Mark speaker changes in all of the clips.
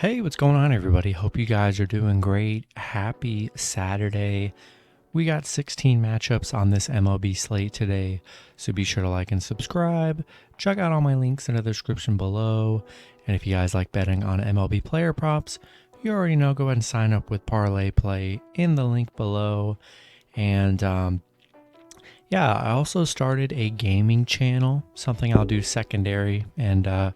Speaker 1: Hey, what's going on, everybody? Hope you guys are doing great. Happy Saturday. We got 16 matchups on this MLB slate today, so be sure to like and subscribe. Check out all my links in the description below. And if you guys like betting on MLB player props, you already know, go ahead and sign up with Parlay Play in the link below. And I also started a gaming channel, something I'll do secondary, and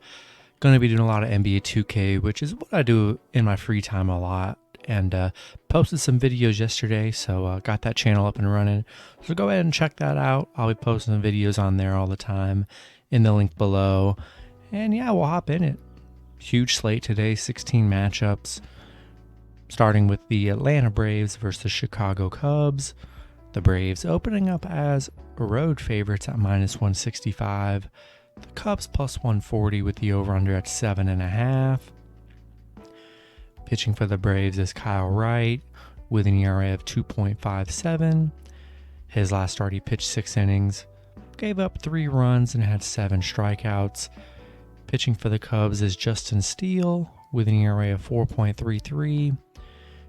Speaker 1: going to be doing a lot of NBA 2K, which is what I do in my free time a lot. And posted some videos yesterday, so got that channel up and running. So go ahead and check that out. I'll be posting videos on there all the time in the link below. And yeah, we'll hop in it. Huge slate today, 16 matchups, starting with the Atlanta Braves versus the Chicago Cubs. The Braves opening up as road favorites at -165. The Cubs plus 140 with the over-under at 7.5. Pitching for the Braves is Kyle Wright with an ERA of 2.57. His last start, he pitched 6 innings, gave up 3 runs, and had 7 strikeouts. Pitching for the Cubs is Justin Steele with an ERA of 4.33.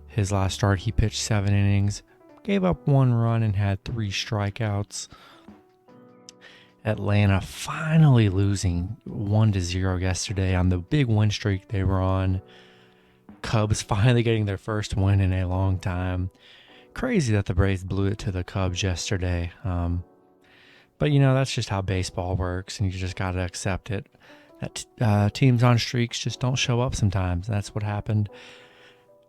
Speaker 1: His last start, he pitched 7 innings, gave up 1 run, and had 3 strikeouts. Atlanta finally losing 1-0 yesterday on the big win streak they were on. Cubs finally getting their first win in a long time. Crazy that the Braves blew it to the Cubs yesterday. But that's just how baseball works, and you just got to accept it. That teams on streaks just don't show up sometimes. That's what happened.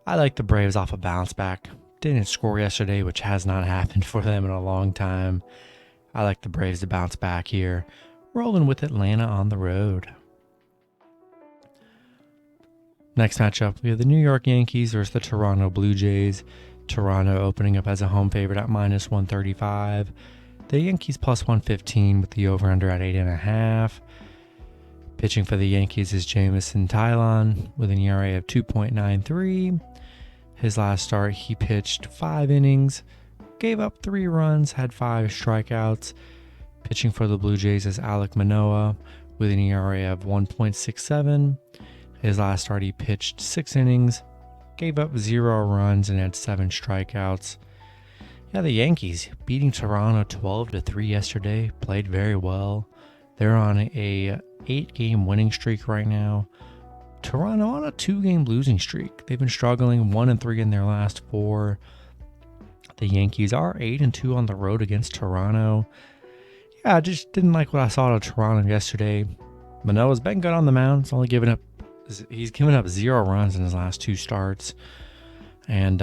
Speaker 1: I like the Braves off a bounce back. Didn't score yesterday, which has not happened for them in a long time. I like the Braves to bounce back here. Rolling with Atlanta on the road. Next matchup, we have the New York Yankees versus the Toronto Blue Jays. Toronto opening up as a home favorite at -135. The Yankees plus 115 with the over-under at 8.5. Pitching for the Yankees is Jamison Tylon with an ERA of 2.93. His last start, he pitched 5 innings, gave up 3 runs, had 5 strikeouts. Pitching for the Blue Jays is Alek Manoah with an ERA of 1.67. His last start, he pitched 6 innings, gave up 0 runs, and had 7 strikeouts. Yeah, the Yankees beating Toronto 12-3 yesterday. Played very well. They're on a 8-game winning streak right now. Toronto on a 2-game losing streak. They've been struggling, 1-3 in their last 4. The Yankees are 8-2 on the road against Toronto. Yeah, I just didn't like what I saw of Toronto yesterday. Manoah's been good on the mound. He's given up 0 runs in his last 2 starts. And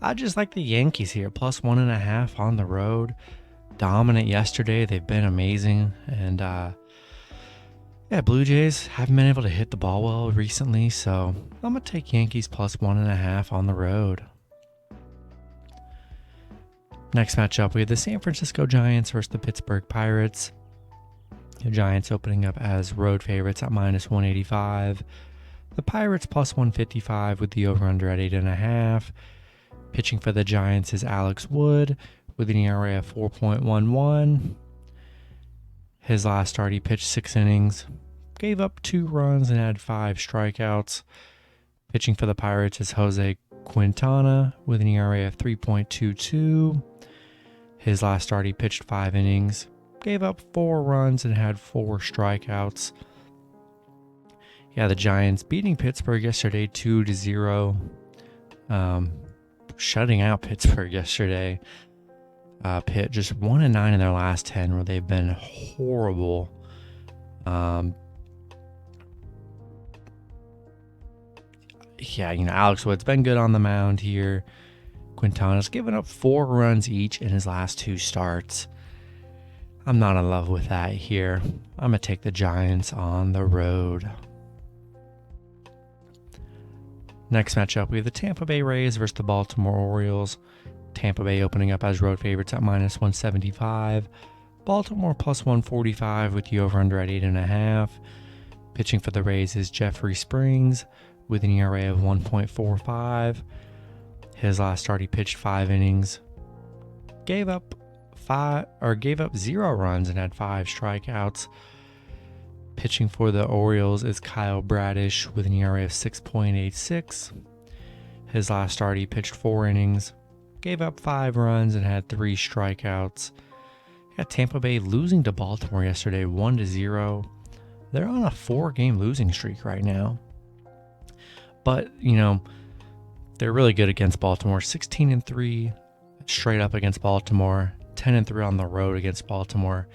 Speaker 1: I just like the Yankees here, plus 1.5 on the road. Dominant yesterday. They've been amazing. And Blue Jays haven't been able to hit the ball well recently. So I'm going to take Yankees plus 1.5 on the road. Next matchup, we have the San Francisco Giants versus the Pittsburgh Pirates. The Giants opening up as road favorites at -185. The Pirates plus 155 with the over-under at 8.5. Pitching for the Giants is Alex Wood with an ERA of 4.11. His last start, he pitched 6 innings, gave up 2 runs, and had 5 strikeouts. Pitching for the Pirates is Jose Quintana with an ERA of 3.22. His last start, he pitched 5 innings, gave up 4 runs, and had 4 strikeouts. Yeah, the Giants beating Pittsburgh yesterday 2-0. Shutting out Pittsburgh yesterday. Pitt just 1-9 in their last 10, where they've been horrible. Alex Wood's been good on the mound here. Quintana's given up 4 runs each in his last 2 starts. I'm not in love with that here. I'm going to take the Giants on the road. Next matchup, we have the Tampa Bay Rays versus the Baltimore Orioles. Tampa Bay opening up as road favorites at -175. Baltimore plus 145 with the over-under at 8.5. Pitching for the Rays is Jeffrey Springs with an ERA of 1.45. His last start, he pitched 5 innings, gave up 0 runs, and had 5 strikeouts. Pitching for the Orioles is Kyle Bradish with an ERA of 6.86. His last start, he pitched 4 innings, gave up 5 runs, and had 3 strikeouts. Got Tampa Bay losing to Baltimore yesterday, 1-0. They're on a 4-game losing streak right now. But, they're really good against Baltimore. 16-3 straight up against Baltimore. 10-3 on the road against Baltimore.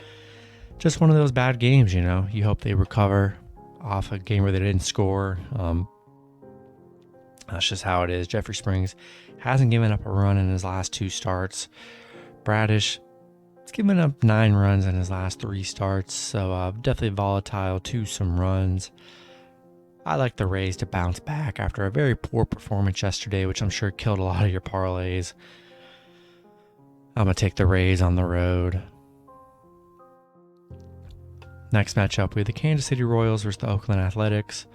Speaker 1: Just one of those bad games, You hope they recover off a game where they didn't score. That's just how it is. Jeffrey Springs hasn't given up a run in his last 2 starts. Bradish has given up 9 runs in his last 3 starts. So definitely volatile to some runs. I like the Rays to bounce back after a very poor performance yesterday, which I'm sure killed a lot of your parlays. I'm going to take the Rays on the road. Next matchup, we have the Kansas City Royals versus the Oakland Athletics.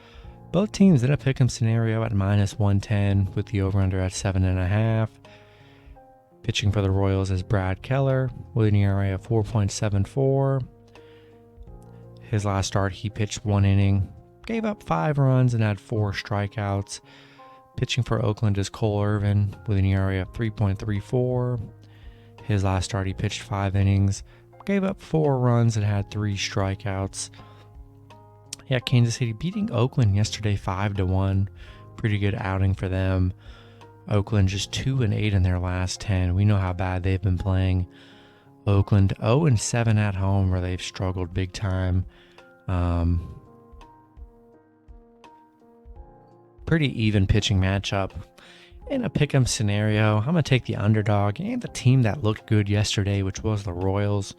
Speaker 1: Both teams in a pick'em scenario at -110 with the over-under at 7.5. Pitching for the Royals is Brad Keller with an ERA of 4.74. His last start, he pitched 1 inning, gave up 5 runs, and had 4 strikeouts. Pitching for Oakland is Cole Irvin with an ERA of 3.34. His last start, he pitched 5 innings, gave up 4 runs, and had 3 strikeouts. Yeah, Kansas City beating Oakland yesterday 5-1. Pretty good outing for them. Oakland just 2-8 in their last 10. We know how bad they've been playing. Oakland 0-7 at home, where they've struggled big time. Pretty even pitching matchup. In a pick'em scenario, I'm going to take the underdog and the team that looked good yesterday, which was the Royals.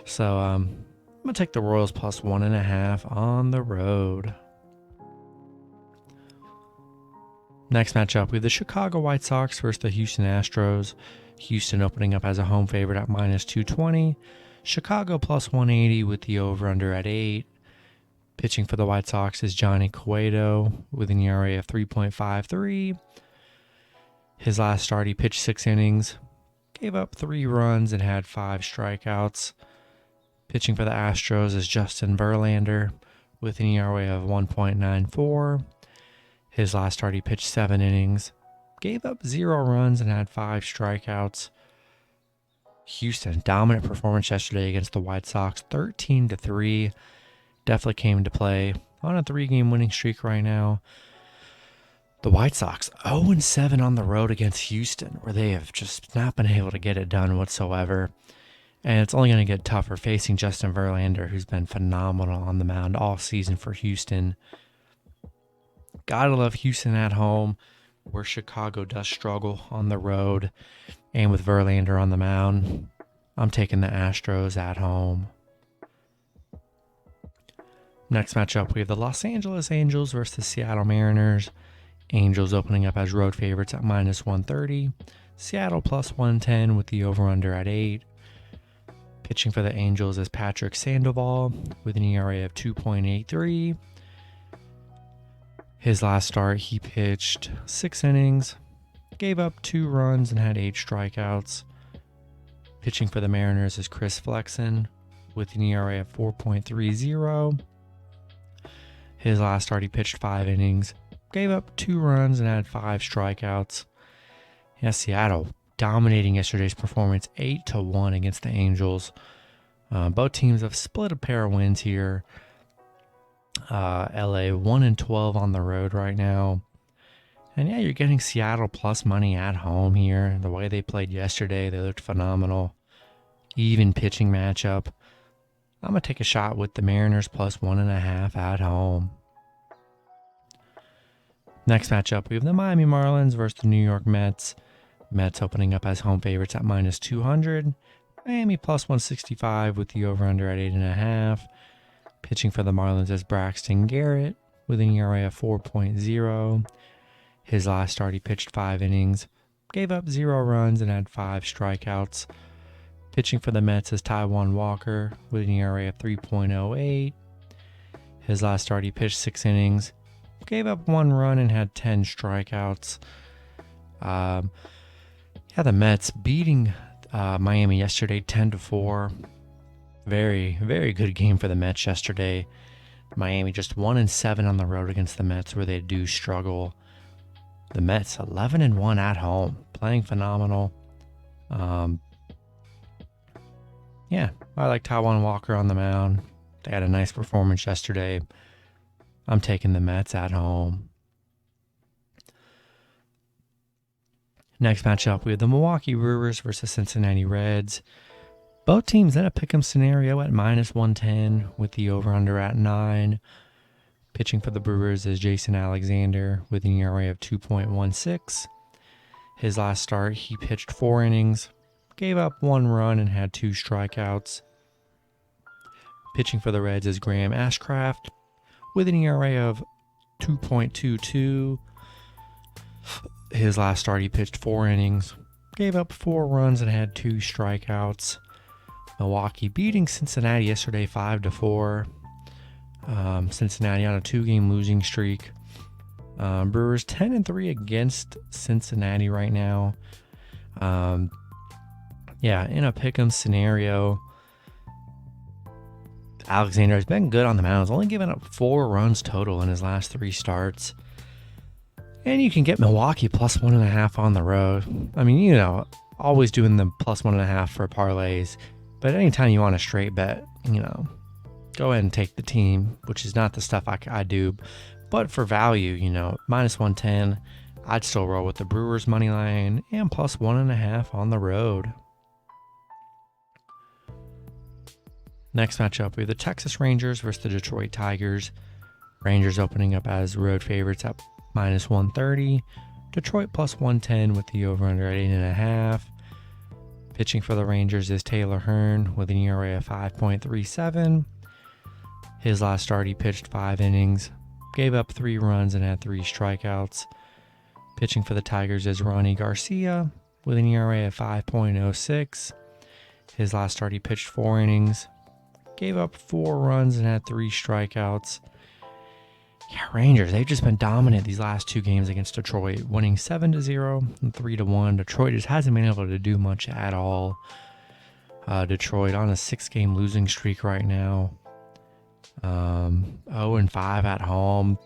Speaker 1: So I'm going to take the Royals plus 1.5 on the road. Next matchup, we have the Chicago White Sox versus the Houston Astros. Houston opening up as a home favorite at -220. Chicago plus 180 with the over-under at 8. Pitching for the White Sox is Johnny Cueto with an ERA of 3.53. His last start, he pitched 6 innings, gave up 3 runs, and had 5 strikeouts. Pitching for the Astros is Justin Verlander with an ERA of 1.94. His last start, he pitched 7 innings, gave up 0 runs, and had 5 strikeouts. Houston, dominant performance yesterday against the White Sox, 13-3. Definitely came to play. On a 3-game winning streak right now. The White Sox 0-7 on the road against Houston, where they have just not been able to get it done whatsoever. And it's only going to get tougher facing Justin Verlander, who's been phenomenal on the mound all season for Houston. Gotta love Houston at home, where Chicago does struggle on the road. And with Verlander on the mound, I'm taking the Astros at home. Next matchup, we have the Los Angeles Angels versus the Seattle Mariners. Angels opening up as road favorites at -130. Seattle plus 110 with the over-under at 8. Pitching for the Angels is Patrick Sandoval with an ERA of 2.83. His last start, he pitched 6 innings, gave up 2 runs, and had 8 strikeouts. Pitching for the Mariners is Chris Flexen with an ERA of 4.30. His last start, he pitched 5 innings, gave up 2 runs, and had 5 strikeouts. Yeah, Seattle dominating yesterday's performance 8-1 against the Angels. Both teams have split a pair of wins here. LA 1-12 on the road right now. And yeah, you're getting Seattle plus money at home here. The way they played yesterday, they looked phenomenal. Even pitching matchup. I'm going to take a shot with the Mariners plus 1.5 at home. Next matchup, we have the Miami Marlins versus the New York Mets. Mets opening up as home favorites at -200. Miami plus 165 with the over-under at 8.5. Pitching for the Marlins is Braxton Garrett with an ERA of 4.0. His last start, he pitched 5 innings, gave up 0 runs, and had 5 strikeouts. Pitching for the Mets is Taijuan Walker with an ERA of 3.08. His last start, he pitched 6 innings, gave up 1 run, and had 10 strikeouts. The Mets beating Miami yesterday 10-4. Very, very good game for the Mets yesterday. Miami just 1-7 on the road against the Mets, where they do struggle. The Mets 11-1 at home, playing phenomenal. Yeah, I like Taijuan Walker on the mound. They had a nice performance yesterday. I'm taking the Mets at home. Next matchup, we have the Milwaukee Brewers versus Cincinnati Reds. Both teams in a pick'em scenario at -110 with the over-under at 9. Pitching for the Brewers is Jason Alexander with an ERA of 2.16. His last start, he pitched 4 innings, gave up 1 run, and had 2 strikeouts. Pitching for the Reds is Graham Ashcraft with an ERA of 2.22. His last start, he pitched 4 innings, gave up 4 runs, and had 2 strikeouts. Milwaukee beating Cincinnati yesterday 5-4. Cincinnati on a 2-game losing streak. Brewers 10-3 against Cincinnati right now. In a pick'em scenario, Alexander has been good on the mound. He's only given up 4 runs total in his last 3 starts. And you can get Milwaukee +1.5 on the road. I mean, always doing the +1.5 for parlays. But anytime you want a straight bet, go ahead and take the team, which is not the stuff I do. But for value, -110, I'd still roll with the Brewers money line and +1.5 on the road. Next matchup, we have the Texas Rangers versus the Detroit Tigers. Rangers opening up as road favorites at -130. Detroit +110 with the over-under at 8.5. Pitching for the Rangers is Taylor Hearn with an ERA of 5.37. His last start, he pitched 5 innings, gave up 3 runs, and had 3 strikeouts. Pitching for the Tigers is Ronnie Garcia with an ERA of 5.06. His last start, he pitched 4 innings, gave up 4 runs, and had 3 strikeouts. Yeah, Rangers, they've just been dominant these last 2 games against Detroit, winning 7-0 and 3-1. Detroit just hasn't been able to do much at all. Detroit on a 6-game losing streak right now. 0-5 at home.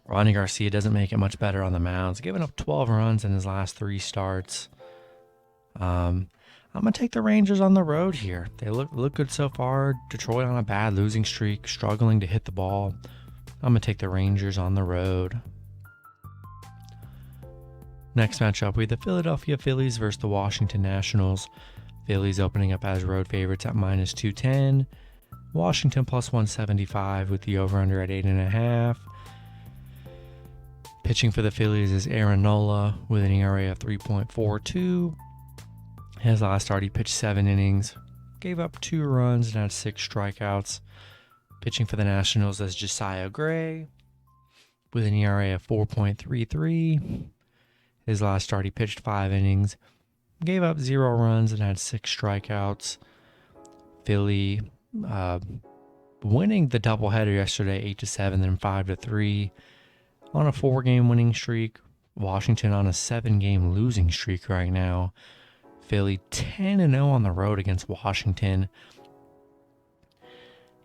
Speaker 1: Ronnie Garcia doesn't make it much better on the mound. He's given up 12 runs in his last 3 starts. I'm going to take the Rangers on the road here. They look good so far. Detroit on a bad losing streak, struggling to hit the ball. I'm going to take the Rangers on the road. Next matchup, we have the Philadelphia Phillies versus the Washington Nationals. Phillies opening up as road favorites at -210. Washington +175 with the over-under at 8.5. Pitching for the Phillies is Aaron Nola with an ERA of 3.42. His last start, he pitched 7 innings, gave up 2 runs, and had 6 strikeouts. Pitching for the Nationals is Josiah Gray with an ERA of 4.33. His last start, he pitched 5 innings, gave up 0 runs, and had 6 strikeouts. Philly winning the doubleheader yesterday, 8-7, then 5-3 on a 4-game winning streak. Washington on a 7-game losing streak right now. Philly 10-0 on the road against Washington.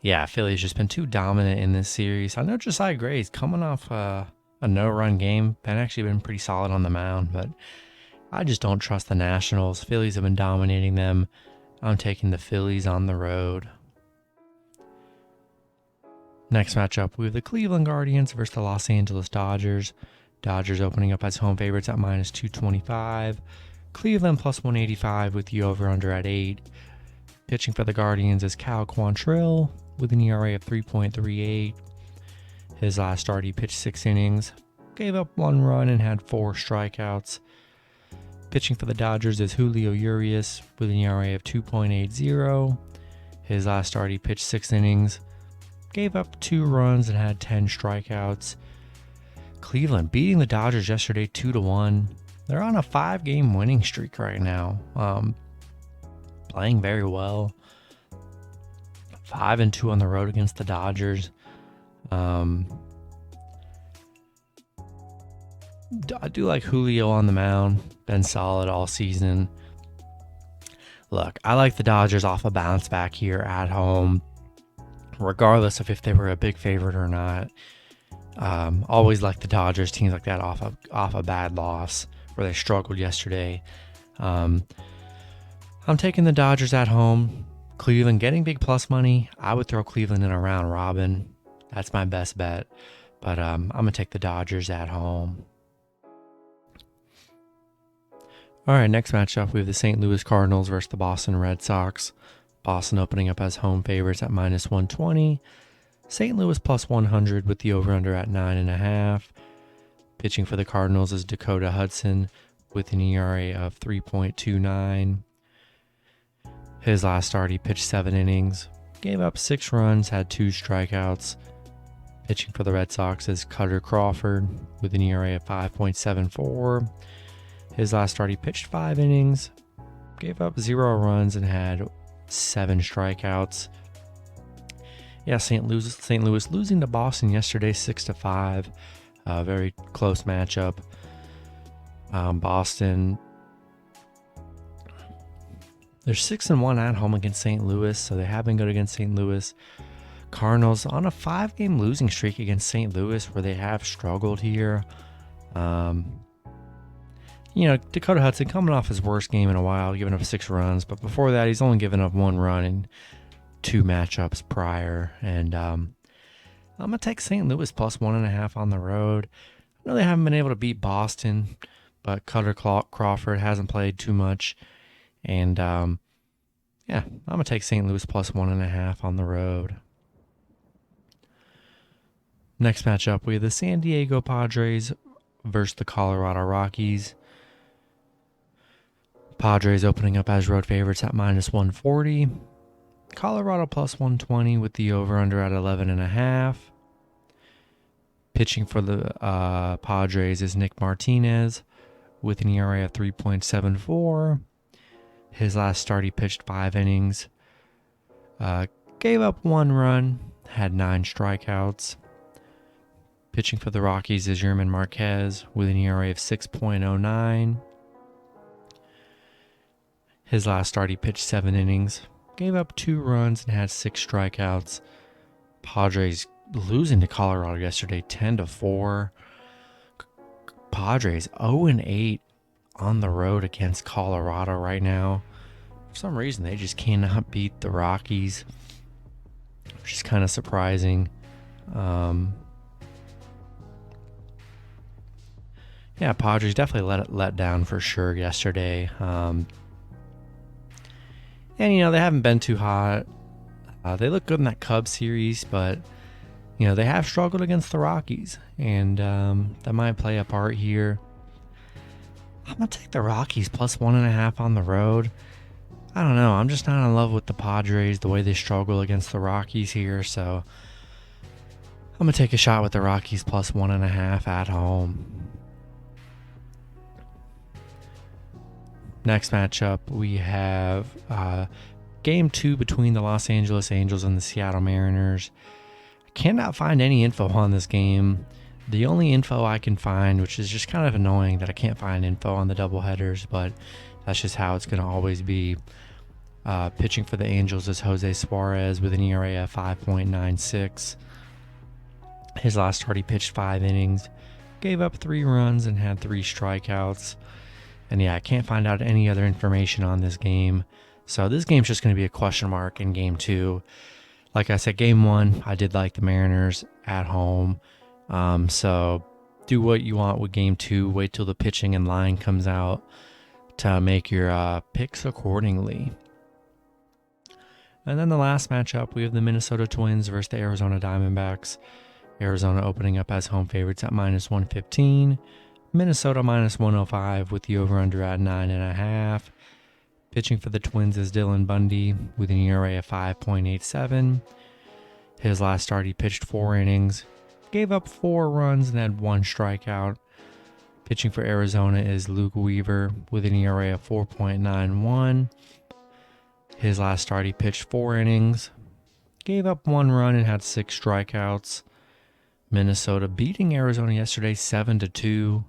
Speaker 1: Yeah, Philly's just been too dominant in this series. I know Josiah Gray's coming off a no-run game. Actually been pretty solid on the mound, but I just don't trust the Nationals. Phillies have been dominating them. I'm taking the Phillies on the road. Next matchup, we have the Cleveland Guardians versus the Los Angeles Dodgers. Dodgers opening up as home favorites at -225. Cleveland +185 with the over-under at 8. Pitching for the Guardians is Cal Quantrill with an ERA of 3.38. His last start, he pitched 6 innings, gave up 1 run, and had 4 strikeouts. Pitching for the Dodgers is Julio Urias with an ERA of 2.80. His last start, he pitched 6 innings, gave up 2 runs, and had 10 strikeouts. Cleveland beating the Dodgers yesterday 2-1. They're on a 5-game winning streak right now. Playing very well. 5-2 on the road against the Dodgers. I do like Julio on the mound. Been solid all season. Look, I like the Dodgers off a bounce back here at home. regardless of if they were a big favorite or not. Always like the Dodgers, teams like that off a bad loss where they struggled yesterday. I'm taking the Dodgers at home. Cleveland getting big plus money. I would throw Cleveland in a round robin. That's my best bet. But I'm going to take the Dodgers at home. All right, next matchup, we have the St. Louis Cardinals versus the Boston Red Sox. Boston opening up as home favorites at minus 120. St. Louis plus 100 with the over-under at 9.5. Pitching for the Cardinals is Dakota Hudson with an ERA of 3.29. His last start, he pitched 7 innings, gave up 6 runs, had 2 strikeouts. Pitching for the Red Sox is Cutter Crawford with an ERA of 5.74. His last start, he pitched 5 innings, gave up 0 runs, and had 7 strikeouts. Yeah, St. Louis losing to Boston yesterday, 6-5. Very close matchup. Boston, they're 6-1 at home against St. Louis, so they have been good against St. Louis. Cardinals on a 5-game losing streak against St. Louis, where they have struggled here. Dakota Hudson coming off his worst game in a while, giving up 6 runs, but before that, he's only given up 1 run in 2 matchups prior. And I'm going to take St. Louis plus 1.5 on the road. I know they haven't been able to beat Boston, but Cutter Crawford hasn't played too much. And I'm going to take St. Louis plus 1.5 on the road. Next matchup, we have the San Diego Padres versus the Colorado Rockies. Padres opening up as road favorites at minus 140. Colorado plus 120 with the over-under at 11.5. Pitching for the Padres is Nick Martinez with an ERA of 3.74. His last start, he pitched 5 innings. Gave up 1 run, had 9 strikeouts. Pitching for the Rockies is Yerman Marquez with an ERA of 6.09. His last start, he pitched 7 innings. Gave up 2 runs and had 6 strikeouts. Padres losing to Colorado yesterday, 10-4. Padres 0-8 on the road against Colorado right now. For some reason, they just cannot beat the Rockies, which is kind of surprising. Padres definitely let down for sure yesterday. They haven't been too hot. They look good in that Cubs series, but they have struggled against the Rockies, and that might play a part here. I'm going to take the Rockies plus 1.5 on the road. I don't know. I'm just not in love with the Padres, the way they struggle against the Rockies here. So I'm going to take a shot with the Rockies plus 1.5 at home. Next matchup, we have Game 2 between the Los Angeles Angels and the Seattle Mariners. I cannot find any info on this game. The only info I can find, which is just kind of annoying that I can't find info on the doubleheaders, but that's just how it's going to always be. Pitching for the Angels is Jose Suarez with an ERA of 5.96. His last start, he pitched 5 innings, gave up 3 runs, and had 3 strikeouts. And I can't find out any other information on this game. So this game's just going to be a question mark in Game 2. Like I said, Game 1, I did like the Mariners at home. So do what you want with Game 2. Wait till the pitching and line comes out to make your picks accordingly. And then the last matchup, we have the Minnesota Twins versus the Arizona Diamondbacks. Arizona opening up as home favorites at minus 115. Minnesota minus 105 with the over-under at 9.5. Pitching for the Twins is Dylan Bundy with an ERA of 5.87. His last start, he pitched 4 innings, gave up 4 runs, and had 1 strikeout. Pitching for Arizona is Luke Weaver with an ERA of 4.91. His last start, he pitched 4 innings, gave up 1 run, and had 6 strikeouts. Minnesota beating Arizona yesterday 7-2.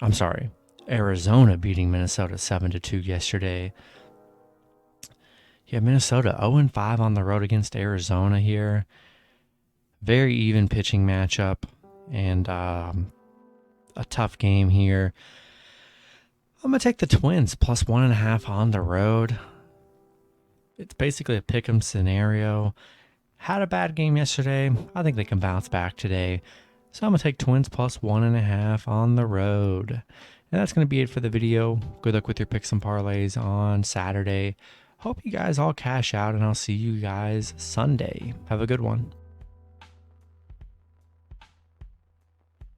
Speaker 1: I'm sorry, Arizona beating Minnesota 7-2 yesterday. Yeah, Minnesota 0-5 on the road against Arizona here. Very even pitching matchup and a tough game here. I'm going to take the Twins plus 1.5 on the road. It's basically a pick'em scenario. Had a bad game yesterday. I think they can bounce back today. So I'm going to take Twins plus 1.5 on the road. And that's going to be it for the video. Good luck with your picks and parlays on Saturday. Hope you guys all cash out, and I'll see you guys Sunday. Have a good one.